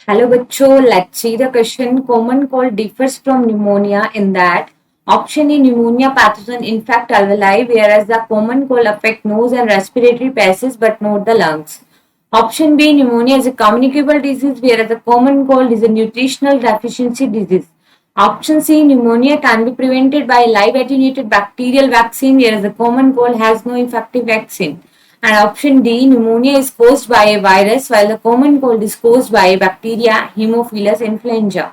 Hello bachcho, let's see the question. Common cold differs from pneumonia in that option A, pneumonia pathogen infect alveoli, whereas the common cold affect nose and respiratory passages but not the lungs. Option B, pneumonia is a communicable disease, whereas the common cold is a nutritional deficiency disease. Option C, pneumonia can be prevented by live attenuated bacterial vaccine, whereas the common cold has no effective vaccine. And option D, pneumonia is caused by a virus while the common cold is caused by bacteria Haemophilus influenza.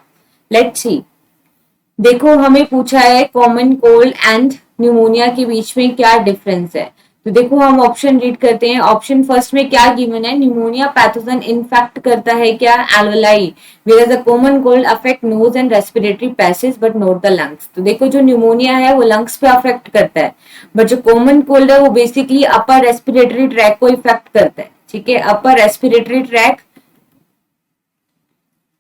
Let's see. देखो हमें पूछा है common cold and pneumonia के बीच में क्या difference है। तो देखो हम ऑप्शन रीड करते हैं। ऑप्शन फर्स्ट में क्या गिवन है, न्यूमोनिया पैथोजन इन्फेक्ट करता है क्या alveoli, where the common cold affect nose and respiratory passage but not the lungs. तो देखो जो न्यूमोनिया है वो लंग्स पे अफेक्ट करता है, बट जो कॉमन कोल्ड है वो बेसिकली अपर रेस्पिरेटरी ट्रैक को इफेक्ट करता है। ठीक है, upper respiratory tract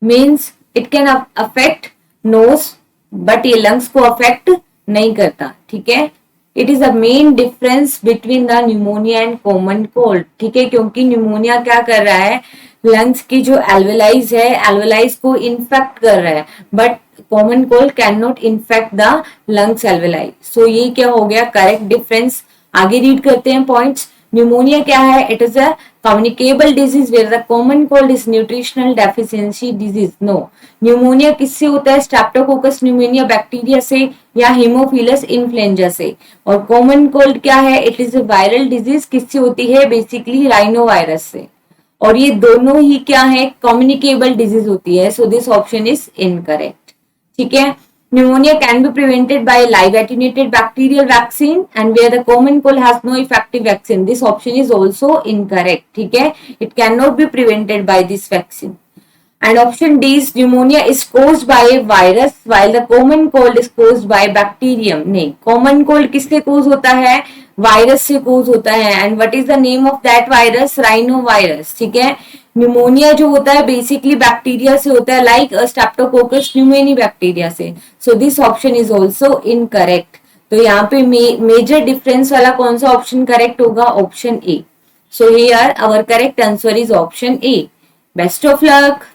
means it can affect nose but ये लंग्स को अफेक्ट नहीं करता। ठीक है, it is a main difference between the pneumonia and common cold. ठीक है, क्योंकि न्यूमोनिया क्या कर रहा है, लंग्स की जो एल्वेलाइज है एल्वेलाइज को इन्फेक्ट कर रहा है, but common cold can not infect the lungs alveoli. So ये क्या हो गया करेक्ट डिफरेंस। आगे रीड करते हैं पॉइंट्स। न्यूमोनिया क्या है, it is a communicable disease where the common cold is nutritional deficiency disease. No, pneumonia किससे होता है, स्ट्रेप्टोकोकस न्यूमोनिया बैक्टीरिया से या हीमोफिलस इन्फ्लुएंजा से। और कॉमन कोल्ड क्या है, it is a viral disease, किससे होती है, बेसिकली राइनो वायरस से। और ये दोनों ही क्या है, कम्युनिकेबल डिजीज होती है। सो दिस ऑप्शन इज इनकरेक्ट। ठीक है, pneumonia can be prevented by live attenuated bacterial vaccine and where the common cold has no effective vaccine. This option is also incorrect. ठीक है, it cannot be prevented by this vaccine. And option D is pneumonia is caused by a virus while the common cold is caused by bacterium. नहीं, common cold किससे cause होता है, virus से cause होता है। and what is the name of that virus, rhino virus. ठीक है, pneumonia जो होता है बेसिकली बैक्टीरिया से होता है, लाइक स्ट्रेप्टोकोकस न्यूमोनी बैक्टीरिया से। So this option is also incorrect. तो यहाँ पे मेजर डिफरेंस वाला कौन सा ऑप्शन करेक्ट होगा, option A. So here our correct answer is option A. Best of luck.